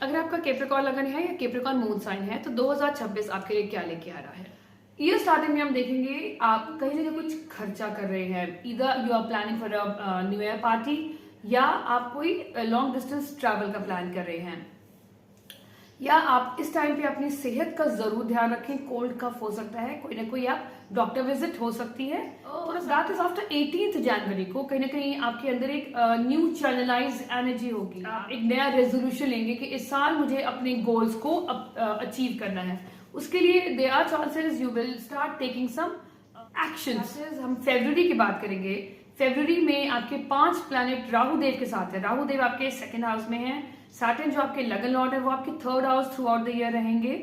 अगर आपका कैप्रिकॉर्न लगन है या कैप्रिकॉर्न मून साइन है तो 2026 आपके लिए क्या लेके आ रहा है। ईयर स्टार्टिंग में हम देखेंगे आप कहीं ना कहीं कुछ खर्चा कर रहे हैं। इधर you are planning for a new year party या आप कोई लॉन्ग डिस्टेंस ट्रैवल का प्लान कर रहे हैं, या आप इस टाइम पे अपनी सेहत का जरूर ध्यान रखें। कोल्ड कफ हो सकता है, कोई ना कोई आप डॉक्टर विजिट हो सकती है। और दैट इज आफ्टर 18th जनवरी को कहीं ना कहीं आपके अंदर एक न्यू चैनलाइज एनर्जी होगी। आप एक नया रेजोल्यूशन लेंगे कि इस साल मुझे अपने गोल्स को अचीव करना है। उसके लिए there are chances you will start taking some actions. हम फरवरी की बात करेंगे। फरवरी में आपके 5 प्लैनेट राहु देव के साथ है। राहु देव आपके सेकंड हाउस में है। सैटर्न जो आपके लगन लॉर्ड है वो आपके third house through out the year रहेंगे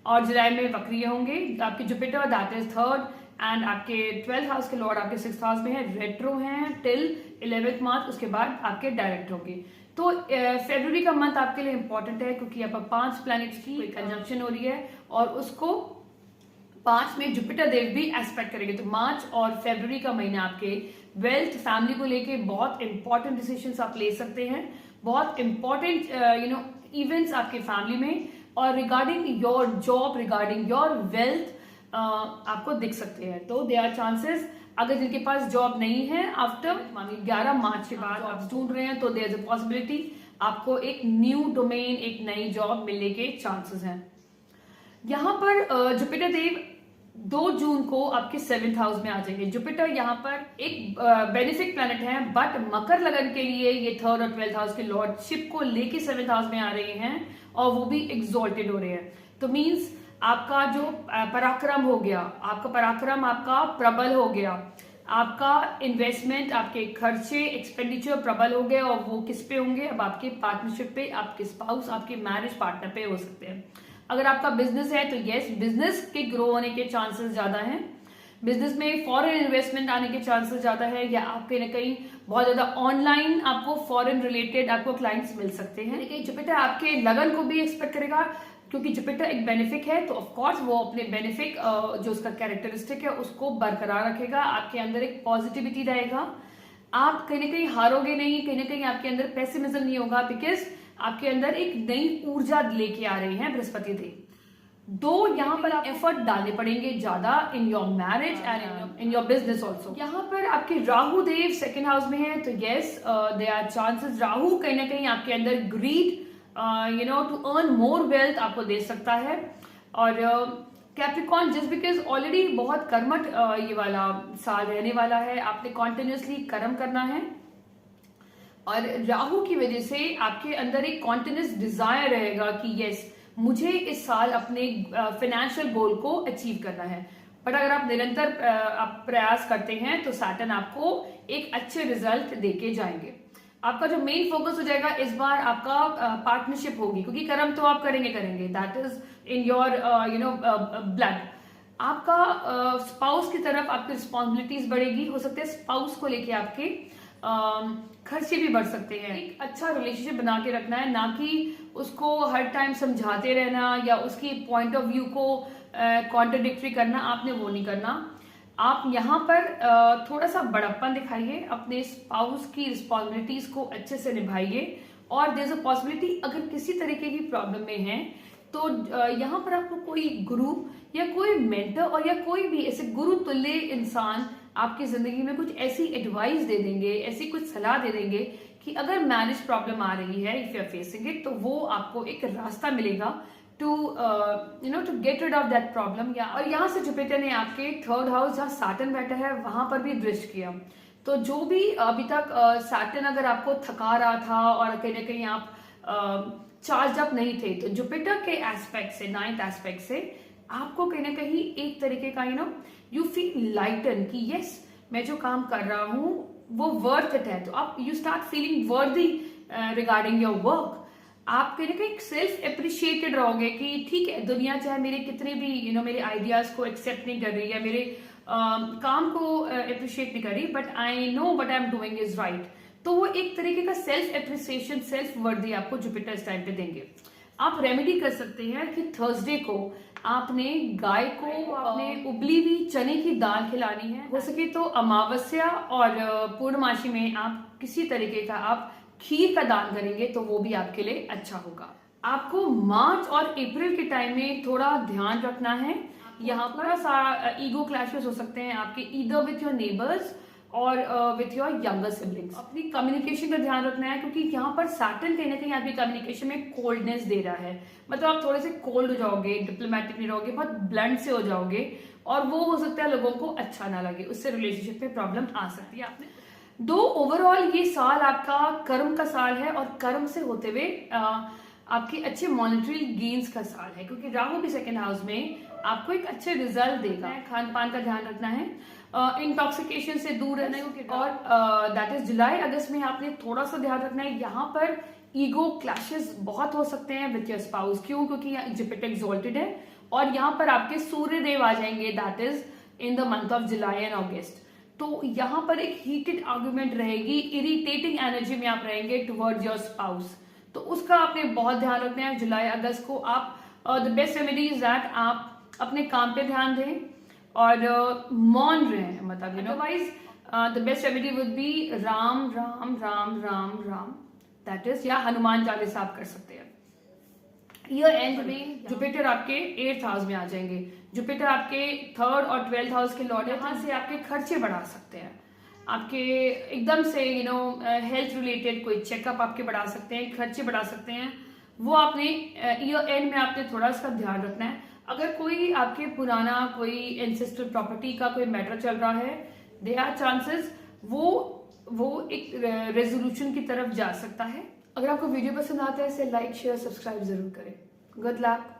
और जुलाई में वक्रिय होंगे। आपके Jupiter that is third and आपके 12th हाउस के लॉर्ड आपके 6th हाउस में है। रेट्रो हैं टिल 11th मार्च, उसके बाद आपके डायरेक्ट होंगे। तो फरवरी का मंथ आपके लिए इंपॉर्टेंट है क्योंकि यहाँ पर 5 प्लैनेट्स की कंजंक्शन हो रही है और उसको 5 में जुपिटर देव भी एस्पेक्ट करेंगे। तो मार्च और फरवरी का महीना आपके वेल्थ फैमिली को लेके बहुत इंपॉर्टेंट डिसीजंस आप ले सकते हैं। बहुत इंपॉर्टेंट इवेंट्स आपके फैमिली में और regarding your job, regarding your wealth आपको दिख सकते हैं। तो दे आर चांसेस, अगर जिनके पास जॉब नहीं है आफ्टर 11 मार्च के बाद आप ढूंढ रहे हैं तो देयर इज अ पॉसिबिलिटी आपको एक न्यू डोमेन, एक नई जॉब मिलने के चांसेस हैं। यहाँ पर जुपिटर देव 2 जून को आपके 7th हाउस में आ जाएंगे। जुपिटर यहाँ पर एक बेनिफिक प्लैनेट है बट मकर लगन के लिए ये 3rd और 12th हाउस के लॉर्डशिप को लेके 7th हाउस में आ रहे हैं और वो भी एग्जॉल्टेड हो रहे हैं। तो मीन्स आपका जो पराक्रम हो गया, आपका पराक्रम आपका प्रबल हो गया, आपका इन्वेस्टमेंट, आपके खर्चे, एक्सपेंडिचर प्रबल हो गए और वो किस पे होंगे, अब आपके पार्टनरशिप पे, आपके स्पाउस, आपके मैरिज पार्टनर पे हो सकते हैं। अगर आपका बिजनेस है तो यस, बिजनेस के ग्रो होने के चांसेस ज्यादा हैं। बिजनेस में फॉरेन इन्वेस्टमेंट आने के चांसेस ज्यादा है या आप कहीं ना कहीं बहुत ज्यादा ऑनलाइन आपको फॉरेन रिलेटेड आपको क्लाइंट्स मिल सकते हैं। लेकिन जुपिटर आपके लगन को भी एक्सपेक्ट करेगा क्योंकि जुपिटर एक बेनिफिक है तो ऑफकोर्स वो अपने बेनिफिक जो उसका कैरेक्टरिस्टिक है उसको बरकरार रखेगा। आपके अंदर एक पॉजिटिविटी रहेगा, आप कहीं ना कहीं हारोगे नहीं, कहीं ना कहीं आपके अंदर पेसिमिज्म नहीं होगा बिकॉज आपके अंदर एक नई ऊर्जा लेके आ रहे हैं बृहस्पति देव। दो यहाँ पर आप एफर्ट डालने पड़ेंगे ज्यादा in your marriage and in your business also. यहाँ पर आपके राहु देव 2nd हाउस में है तो yes they are chances Rahu कहीं ना कहीं आपके अंदर greed to earn more wealth आपको दे सकता है। और कैप्रिकॉर्न जस्ट बिकॉज ऑलरेडी बहुत कर्मठ ये वाला साल रहने वाला है, आपने कॉन्टिन्यूसली कर्म करना है और राहु की वजह से आपके अंदर एक कॉन्टिन्यूस डिजायर रहेगा कि यस मुझे इस साल अपने फाइनेंशियल गोल को अचीव करना है। बट अगर आप निरंतर आप प्रयास करते हैं तो सैटर्न आपको एक अच्छे रिजल्ट देके जाएंगे। आपका जो मेन फोकस हो जाएगा इस बार आपका पार्टनरशिप होगी क्योंकि कर्म तो आप करेंगे that is in your blood. आपका स्पाउस की तरफ आपकी रिस्पॉन्सिबिलिटीज बढ़ेगी, हो सकता है स्पाउस को लेके आपके खर्चे भी बढ़ सकते हैं। एक अच्छा रिलेशनशिप बना के रखना है, ना कि उसको हर टाइम समझाते रहना या उसकी पॉइंट ऑफ व्यू को कॉन्ट्रडिक्टरी करना, आपने वो नहीं करना। आप यहाँ पर थोड़ा सा बड़प्पन दिखाइए, अपने स्पाउस की रिस्पॉन्सिबिलिटीज को अच्छे से निभाइए और देयर इज अ पॉसिबिलिटी अगर किसी तरीके की प्रॉब्लम में है तो यहाँ पर आपको कोई गुरु या कोई मेंटर और या कोई भी ऐसे गुरु तुल्य इंसान आपकी जिंदगी में कुछ ऐसी एडवाइस दे देंगे, ऐसी कुछ सलाह दे देंगे कि अगर मैरिज प्रॉब्लम आ रही है, if you are facing it, तो वो आपको एक रास्ता मिलेगा to get rid of that problem. या और यहाँ से जुपिटर ने आपके 3rd हाउस जहाँ सैटर्न बैठा है वहां पर भी दृष्टि किया। तो जो भी अभी तक सैटर्न अगर आपको थका रहा था और कहीं ना कहीं आप चार्ज अप नहीं थे तो जुपिटर के एस्पेक्ट से, 9th एस्पेक्ट से आपको कहीं ना कहीं एक तरीके का यू फील लाइटन कि यस मैं जो काम कर रहा हूं वो वर्थ इट है। तो आप यू स्टार्ट फीलिंग वर्दी रिगार्डिंग योर वर्क। आप कहीं ना कहीं सेल्फ अप्रिशिएटेड रहोगे कि ठीक है दुनिया चाहे मेरे कितने भी मेरे आइडियाज को एक्सेप्ट नहीं कर रही है, मेरे काम को अप्रिशिएट नहीं कर रही, but I know what I am doing is right. तो वो एक तरीके का सेल्फ एप्रिसिएशन, सेल्फ वर्दी आपको जुपिटर इस टाइम पे देंगे। आप रेमेडी कर सकते हैं कि थर्सडे को आपने गाय को आपने उबली हुई चने की दाल खिलानी है। हो सके तो अमावस्या और पूर्णमासी में आप किसी तरीके का आप खीर का दान करेंगे तो वो भी आपके लिए अच्छा होगा। आपको मार्च और अप्रैल के टाइम में थोड़ा ध्यान रखना है। यहाँ पर सा ईगो क्लैशेस हो सकते हैं आपके, ईदर विथ योर नेबर्स और विथ योर यंगर सिबलिंग्स। अपनी कम्युनिकेशन का ध्यान रखना है, क्योंकि यहाँ पर सैटर्न कहीं ना कहीं आपकी कम्युनिकेशन में कोल्डनेस दे रहा है। मतलब आप थोड़े से कोल्ड हो जाओगे, डिप्लोमेटिक नहीं रहोगे, बहुत ब्लंट से हो जाओगे, और वो हो सकता है लोगों को अच्छा ना लगे, उससे रिलेशनशिप में प्रॉब्लम आ सकती है। आपने दो ओवरऑल ये साल आपका कर्म का साल है, और कर्म से होते हुए आपके अच्छे मॉनेटरी गेन्स का साल है, क्योंकि राहु भी सेकंड हाउस में आपको एक अच्छे रिजल्ट देगा। खान पान का ध्यान रखना है, इंटॉक्सिकेशन से दूर रहना है, और दैट इज जुलाई अगस्त में आपने थोड़ा सा ध्यान रखना है। यहाँ पर ईगो क्लैशेस बहुत हो सकते हैं विथ योर स्पाउस। क्यों? क्योंकि जुपिटर एक्सॉल्टेड है, और यहाँ पर आपके सूर्य देव आ जाएंगे, that is in the month of July and August. तो यहाँ पर एक हीटेड आर्गुमेंट रहेगी, इरिटेटिंग एनर्जी में आप रहेंगे टुवर्ड्स योर स्पाउस, तो उसका आपने बहुत ध्यान रखना है। जुलाई अगस्त को आप the best remedy is that आप अपने काम पे ध्यान दें और मौन रहें, मतलब otherwise the best remedy would be Ram Ram Ram Ram Ram, that is, या हनुमान चालीसा आप कर सकते हैं। ईयर एंड में जुपिटर आपके 8th हाउस में आ जाएंगे। जुपिटर आपके 3rd और 12th हाउस के लॉर्ड है, यहाँ से आपके खर्चे बढ़ा सकते हैं। आपके एकदम से हेल्थ रिलेटेड कोई चेकअप आपके बढ़ा सकते हैं, खर्चे बढ़ा सकते हैं, वो आपने ईयर एंड में आपने थोड़ा इसका ध्यान रखना है। अगर कोई आपके पुराना कोई एंसेस्ट्रल प्रॉपर्टी का कोई मैटर चल रहा है, देयर आर चांसेस वो एक रेजोल्यूशन की तरफ जा सकता है। अगर आपको वीडियो पसंद आता है इसे लाइक शेयर सब्सक्राइब जरूर करें। Good luck.